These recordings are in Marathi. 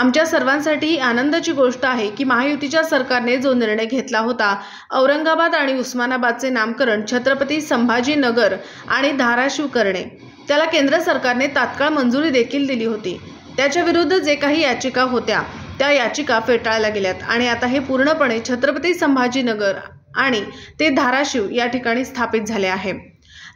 आमच्या सर्वांसाठी आनंदाची गोष्ट आहे की महायुतीच्या सरकारने जो निर्णय घेतला होता, औरंगाबाद आणि उस्मानाबादचे नामकरण छत्रपती संभाजीनगर आणि धाराशिव करणे, त्याला केंद्र सरकारने तात्काळ मंजुरी देखील दिली होती। त्याच्या विरुद्ध जे काही याचिका होत्या त्या याचिका फेटाळल्या गेल्यात आणि आता हे पूर्णपणे छत्रपती संभाजीनगर आणि ते धाराशिव या ठिकाणी स्थापित झाले आहे।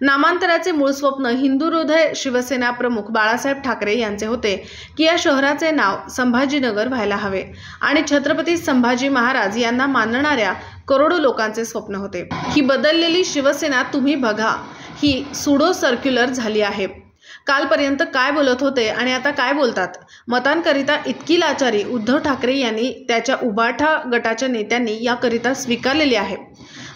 नामांतराचे मूळ स्वप्न हिंदू हृदय शिवसेना प्रमुख बाळासाहेब ठाकरे यांचे होते की या शहराचे नाव संभाजीनगर व्हायला हवे आणि छत्रपती संभाजी महाराज यांना मानणाऱ्या करोडो लोकांचे स्वप्न होते। ही बदललेली शिवसेना तुम्ही बघा, ही सुडो सर्क्युलर झाली आहे। कालपर्यंत काय बोलत होते आणि आता काय बोलतात? मतांकरिता इतकी लाचारी उद्धव ठाकरे यांनी त्याच्या उबाठा गटाच्या नेत्यांनी याकरिता स्वीकारलेली आहे।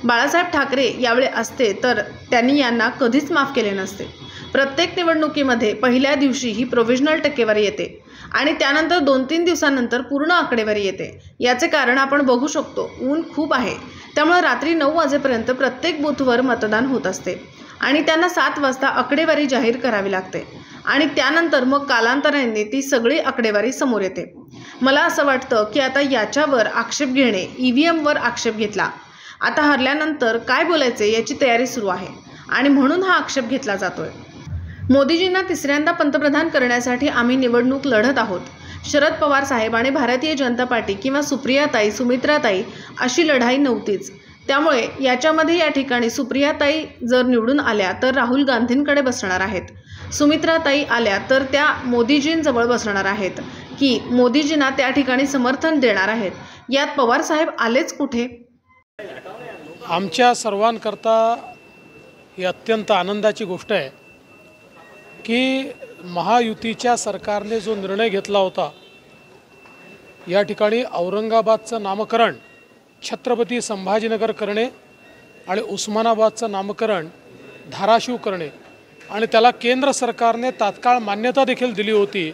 बाळासाहेब ठाकरे यावेळी असते तर त्यांनी यांना कधीच माफ केले नसते। प्रत्येक निवडणुकीमध्ये पहिल्या दिवशी ही प्रोव्हिजनल टक्केवारी येते आणि त्यानंतर 2-3 दिवसांनंतर पूर्ण आकडेवारी येते। याचे कारण आपण बघू शकतो, ऊन खूप आहे, त्यामुळे रात्री 9 वाजेपर्यंत प्रत्येक बूथवर मतदान होत असते आणि त्यांना 7 वाजता आकडेवारी जाहीर करावी लागते आणि त्यानंतर मग कालांतराने ती सगळी आकडेवारी समोर येते। मला असं वाटतं की आता याच्यावर आक्षेप घेणे, ईव्हीएमवर आक्षेप घेतला, आता हरल्यानंतर काय बोलायचे याची तयारी सुरू आहे आणि म्हणून हा आक्षेप घेतला जातोय। मोदीजींना तिसऱ्यांदा पंतप्रधान करण्यासाठी आम्ही निवडणूक लढत आहोत। शरद पवार साहेब आणि भारतीय जनता पार्टी किंवा सुप्रियाताई, सुमित्राताई अशी लढाई नव्हतीच। त्यामुळे याच्यामध्ये या ठिकाणी सुप्रियाताई जर निवडून आल्या तर राहुल गांधींकडे बसणार आहेत, सुमित्राताई आल्या तर त्या मोदीजींजवळ बसणार आहेत की मोदीजींना त्या ठिकाणी समर्थन देणार आहेत। यात पवार साहेब आलेच कुठे? आमच्या सर्वांकरता ही अत्यंत आनंदाची गोष्ट आहे की महायुतीच्या सरकारने जो निर्णय घेतला होता, या ठिकाणी औरंगाबादचं नामकरण छत्रपती संभाजीनगर करणे आणि उस्मानाबादचं नामकरण धाराशिव करणे आणि त्याला केंद्र सरकारने तात्काळ मान्यता देखील दिली होती।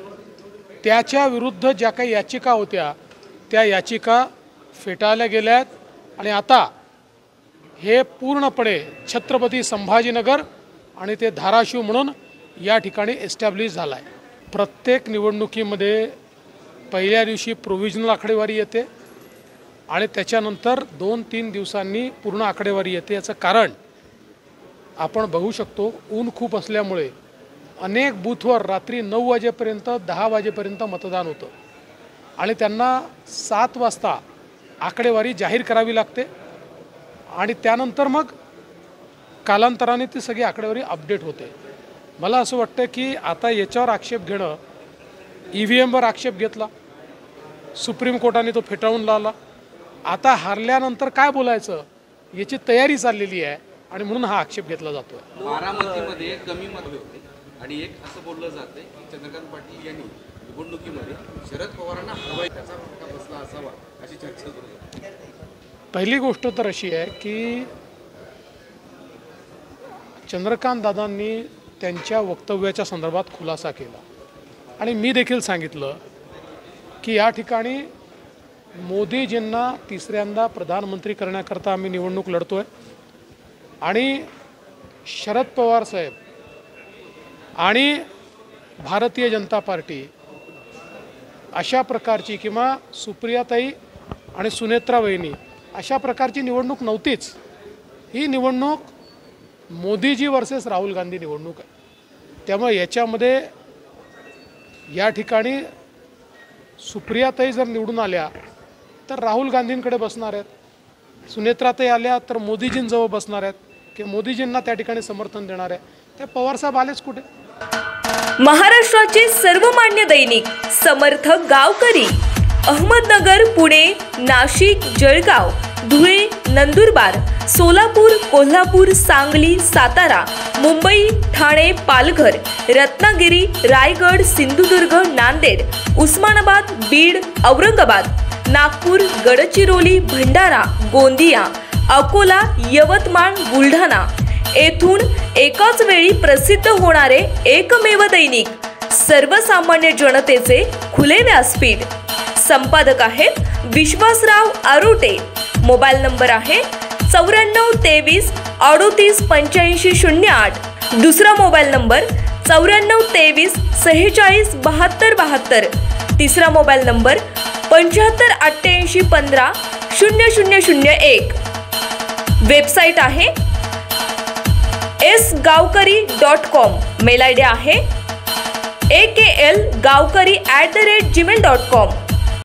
त्याच्या विरुद्ध ज्या काही याचिका होत्या त्या याचिका फेटाळल्या गेल्यात आणि आता हे पूर्णपणे छत्रपती संभाजीनगर आणि ते धाराशिव म्हणून या ठिकाणी एस्टॅब्लिश झाला आहे। प्रत्येक निवडणुकीमध्ये पहिल्या दिवशी प्रोव्हिजनल आकडेवारी येते आणि त्याच्यानंतर 2-3 दिवसांनी पूर्ण आकडेवारी येते। याचं कारण आपण बघू शकतो, ऊन खूप असल्यामुळे अनेक बूथवर रात्री 9 वाजेपर्यंत 10 वाजेपर्यंत मतदान होतं आणि त्यांना 7 वाजता आकडेवारी जाहीर करावी लागते आणि त्यानंतर मग कालांतराने ती सगळी आकडेवारी अपडेट होते। मला असं वाटतं की आता याच्यावर आक्षेप घेणं, ईव्हीएमवर आक्षेप घेतला, सुप्रीम कोर्टाने तो फेटाळून लावला, आता हारल्यानंतर काय बोलायचं याची तयारी चाललेली आहे आणि म्हणून हा आक्षेप घेतला जातो। बारामतीमध्ये कमी मत होते आणि एक असं बोललं जाते की चंद्रकांत पाटील यांनी निवडणुकीमध्ये शरद पवारांना हरवाय त्याचा फटका बसला असावा अशी चर्चा सुरू आहे। पहिली गोष्ट तर अशी आहे की चंद्रकांत दादांनी त्यांच्या वक्तव्याच्या संदर्भात खुलासा केला आणि मी देखील सांगितलं की या ठिकाणी मोदीजींना तिसऱ्यांदा प्रधानमंत्री करण्याकरता आम्ही निवडणूक लढतोय आणि शरद पवार साहेब आणि भारतीय जनता पार्टी अशा प्रकारची किंवा सुप्रियाताई आणि सुनेत्रा वहिनी अशा प्रकारची निवडणूक नव्हतीच। ही निवडणूक मोदीजी वर्सेस राहुल गांधी निवडणूक आहे। त्यामुळे याच्यामध्ये या ठिकाणी सुप्रियाताई जर निवडून आल्या तर राहुल गांधींकडे बसणार आहेत, सुनेत्राताई आल्या तर मोदीजींजवळ बसणार आहेत की मोदीजींना त्या ठिकाणी समर्थन देणार आहे। ते पवारसाहेब आलेच कुठे? महाराष्ट्राचे सर्वमान्य दैनिक समर्थ गावकरी अहमदनगर, पुणे, नाशिक, जळगाव, धुळे, नंदुरबार, सोलापूर, कोल्हापूर, सांगली, सातारा, मुंबई, ठाणे, पालघर, रत्नागिरी, रायगड, सिंधुदुर्ग, नांदेड, उस्मानाबाद, बीड, औरंगाबाद, नागपूर, गडचिरोली, भंडारा, गोंदिया, अकोला, यवतमाळ, बुलढाणा येथून एकाच वेळी प्रसिद्ध होणारे एकमेव दैनिक, सर्वसामान्य जनतेचे खुले व्यासपीठ। संपादक आहेत विश्वासराव आरोटे। मोबाईल नंबर आहे 94 23 38 8508। दुसरा मोबाईल नंबर 94 23 46 72 72। तिसरा मोबाईल नंबर 7588150001. वेबसाईट आहे sgavkari.com. मेल आयडी आहे aklgavkari@gmail.com.